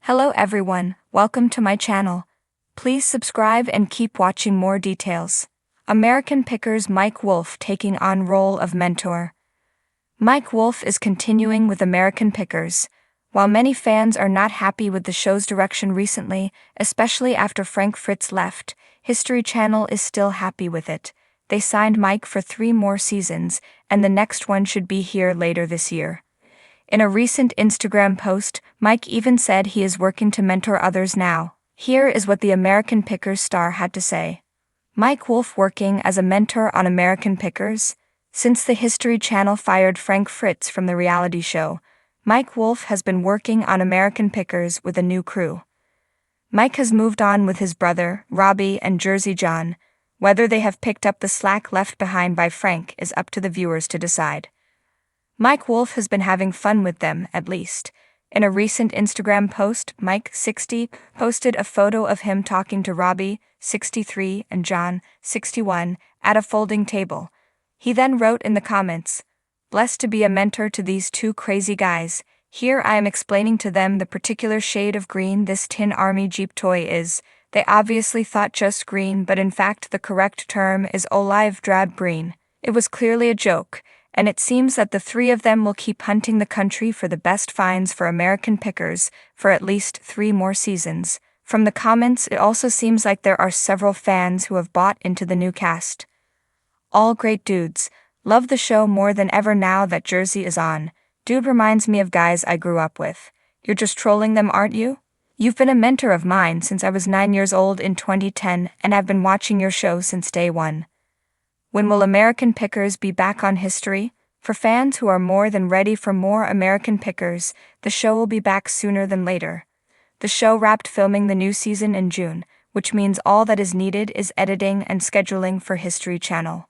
Hello everyone, welcome to my channel. Please subscribe and keep watching more details. American Pickers Mike Wolfe taking on role of mentor. Mike Wolfe is continuing with American Pickers. While many fans are not happy with the show's direction recently, especially after Frank Fritz left, History Channel is still happy with it. They signed Mike for 3 more seasons, and the next one should be here later this year. In a recent Instagram post, Mike even said he is working to mentor others now. Here is what the American Pickers star had to say. Mike Wolfe working as a mentor on American Pickers? Since the History Channel fired Frank Fritz from the reality show, Mike Wolfe has been working on American Pickers with a new crew. Mike has moved on with his brother, Robbie, and Jersey John. Whether they have picked up the slack left behind by Frank is up to the viewers to decide. Mike Wolfe has been having fun with them, at least. In a recent Instagram post, Mike, 60, posted a photo of him talking to Robbie, 63, and John, 61, at a folding table. He then wrote in the comments, "Blessed to be a mentor to these 2 crazy guys. Here I am explaining to them the particular shade of green this Tin Army Jeep toy is. They obviously thought just green, but in fact the correct term is olive drab green. It was clearly a joke. And it seems that the 3 of them will keep hunting the country for the best finds for American Pickers for at least 3 more seasons." From the comments, it also seems like there are several fans who have bought into the new cast. All great dudes. Love the show more than ever now that Jersey is on. Dude reminds me of guys I grew up with. You're just trolling them, aren't you? You've been a mentor of mine since I was 9 years old in 2010, and I've been watching your show since day one. When will American Pickers be back on History? For fans who are more than ready for more American Pickers, the show will be back sooner than later. The show wrapped filming the new season in June, which means all that is needed is editing and scheduling for History Channel.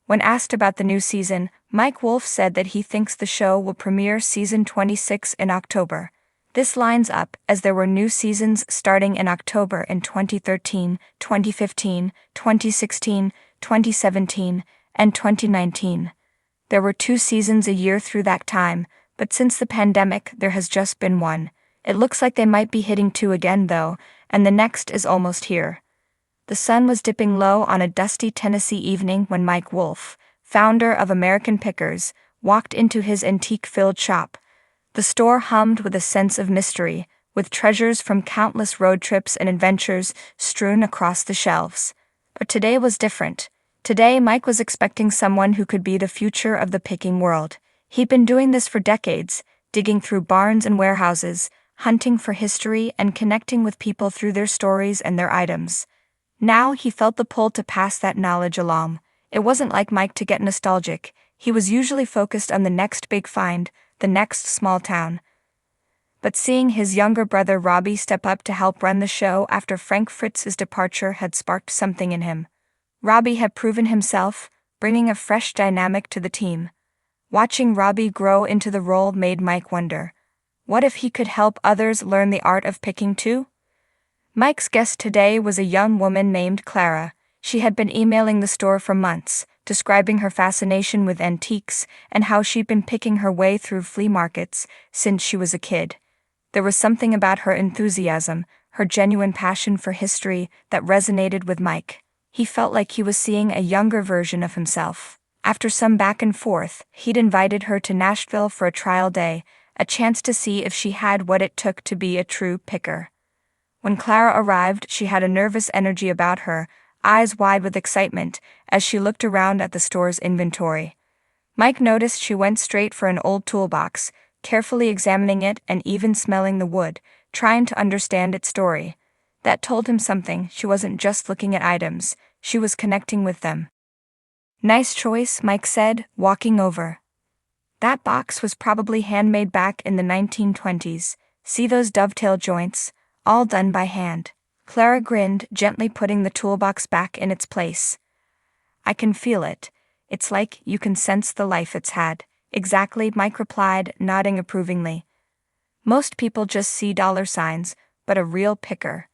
When asked about the new season, Mike Wolfe said that he thinks the show will premiere season 26 in October. This lines up as there were new seasons starting in October in 2013, 2015, 2016, 2017, and 2019. There were 2 seasons a year through that time, but since the pandemic there has just been 1. It looks like they might be hitting 2 again though, and the next is almost here. The sun was dipping low on a dusty Tennessee evening when Mike Wolfe, founder of American Pickers, walked into his antique-filled shop. The store hummed with a sense of mystery, with treasures from countless road trips and adventures strewn across the shelves. But today was different. Today, Mike was expecting someone who could be the future of the picking world. He'd been doing this for decades, digging through barns and warehouses, hunting for history and connecting with people through their stories and their items. Now he felt the pull to pass that knowledge along. It wasn't like Mike to get nostalgic. He was usually focused on the next big find, the next small town. But seeing his younger brother Robbie step up to help run the show after Frank Fritz's departure had sparked something in him. Robbie had proven himself, bringing a fresh dynamic to the team. Watching Robbie grow into the role made Mike wonder, what if he could help others learn the art of picking too? Mike's guest today was a young woman named Clara. She had been emailing the store for months, describing her fascination with antiques and how she'd been picking her way through flea markets since she was a kid. There was something about her enthusiasm, her genuine passion for history, that resonated with Mike. He felt like he was seeing a younger version of himself. After some back and forth, he'd invited her to Nashville for a trial day, a chance to see if she had what it took to be a true picker. When Clara arrived, she had a nervous energy about her, eyes wide with excitement, as she looked around at the store's inventory. Mike noticed she went straight for an old toolbox, carefully examining it and even smelling the wood, trying to understand its story. That told him something. She wasn't just looking at items, she was connecting with them. "Nice choice," Mike said, walking over. "That box was probably handmade back in the 1920s. See those dovetail joints? All done by hand." Clara grinned, gently putting the toolbox back in its place. "I can feel it. It's like you can sense the life it's had." "Exactly," Mike replied, nodding approvingly. "Most people just see dollar signs, but a real picker,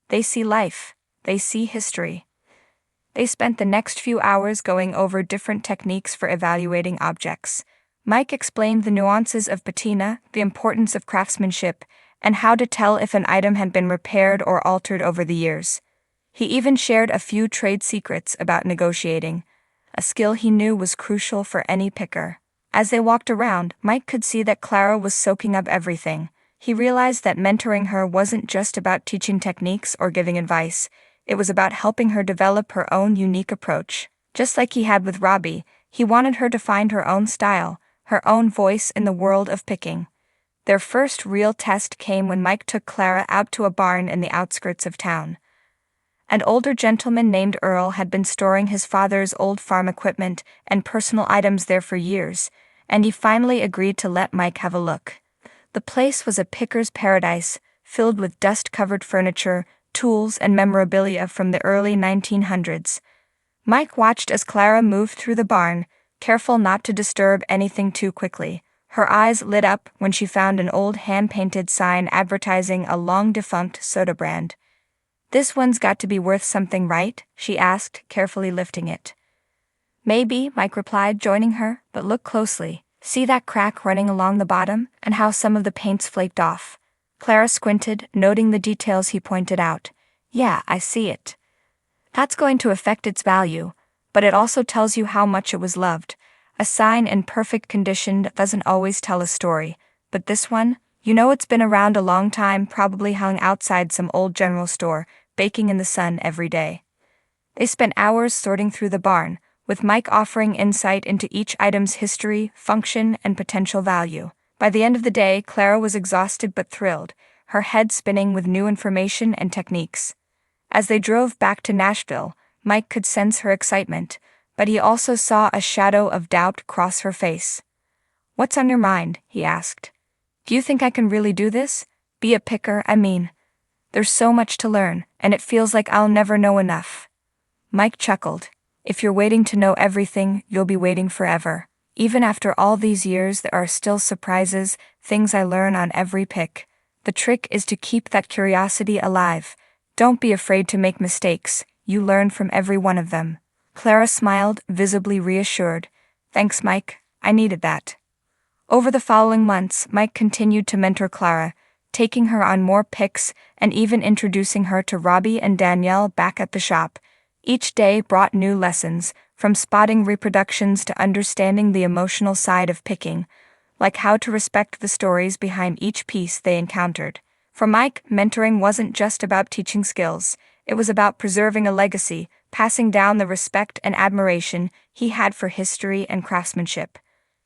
they see life, they see history." They spent the next few hours going over different techniques for evaluating objects. Mike explained the nuances of patina, the importance of craftsmanship, and how to tell if an item had been repaired or altered over the years. He even shared a few trade secrets about negotiating, a skill he knew was crucial for any picker. As they walked around, Mike could see that Clara was soaking up everything. He realized that mentoring her wasn't just about teaching techniques or giving advice, it was about helping her develop her own unique approach. Just like he had with Robbie, he wanted her to find her own style, her own voice in the world of picking. Their first real test came when Mike took Clara out to a barn in the outskirts of town. An older gentleman named Earl had been storing his father's old farm equipment and personal items there for years, and he finally agreed to let Mike have a look. The place was a picker's paradise, filled with dust-covered furniture, tools, and memorabilia from the early 1900s. Mike watched as Clara moved through the barn, careful not to disturb anything too quickly. Her eyes lit up when she found an old hand-painted sign advertising a long-defunct soda brand. "This one's got to be worth something, right?" she asked, carefully lifting it. "Maybe," Mike replied, joining her, "but look closely. See that crack running along the bottom, and how some of the paint's flaked off?" Clara squinted, noting the details he pointed out. "Yeah, I see it. That's going to affect its value, but it also tells you how much it was loved. A sign in perfect condition doesn't always tell a story, but this one, you know it's been around a long time, probably hung outside some old general store, baking in the sun every day." They spent hours sorting through the barn, with Mike offering insight into each item's history, function, and potential value. By the end of the day, Clara was exhausted but thrilled, her head spinning with new information and techniques. As they drove back to Nashville, Mike could sense her excitement, but he also saw a shadow of doubt cross her face. "What's on your mind?" he asked. "Do you think I can really do this? Be a picker, I mean. There's so much to learn, and it feels like I'll never know enough." Mike chuckled. "If you're waiting to know everything, you'll be waiting forever. Even after all these years, there are still surprises, things I learn on every pick. The trick is to keep that curiosity alive. Don't be afraid to make mistakes, you learn from every one of them." Clara smiled, visibly reassured. "Thanks, Mike, I needed that." Over the following months, Mike continued to mentor Clara, taking her on more picks and even introducing her to Robbie and Danielle back at the shop. Each day brought new lessons, from spotting reproductions to understanding the emotional side of picking, like how to respect the stories behind each piece they encountered. For Mike, mentoring wasn't just about teaching skills, it was about preserving a legacy, passing down the respect and admiration he had for history and craftsmanship.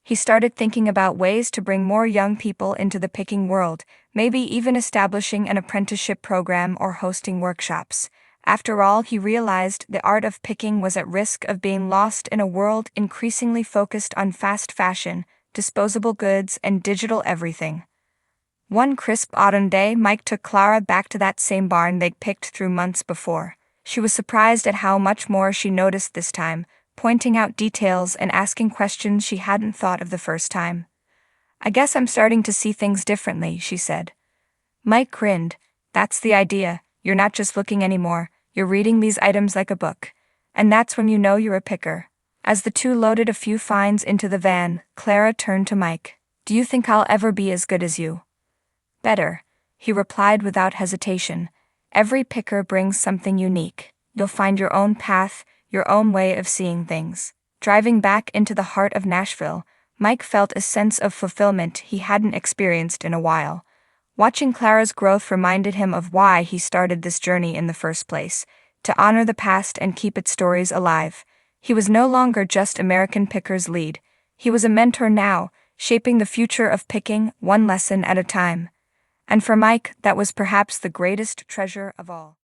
He started thinking about ways to bring more young people into the picking world, maybe even establishing an apprenticeship program or hosting workshops. After all, he realized the art of picking was at risk of being lost in a world increasingly focused on fast fashion, disposable goods, and digital everything. One crisp autumn day, Mike took Clara back to that same barn they'd picked through months before. She was surprised at how much more she noticed this time, pointing out details and asking questions she hadn't thought of the first time. "I guess I'm starting to see things differently," she said. Mike grinned. "That's the idea. You're not just looking anymore, you're reading these items like a book. And that's when you know you're a picker." As the two loaded a few finds into the van, Clara turned to Mike. "Do you think I'll ever be as good as you?" "Better," he replied without hesitation. "Every picker brings something unique. You'll find your own path, your own way of seeing things." Driving back into the heart of Nashville, Mike felt a sense of fulfillment he hadn't experienced in a while. Watching Clara's growth reminded him of why he started this journey in the first place, to honor the past and keep its stories alive. He was no longer just American Picker's lead. He was a mentor now, shaping the future of picking, one lesson at a time. And for Mike, that was perhaps the greatest treasure of all.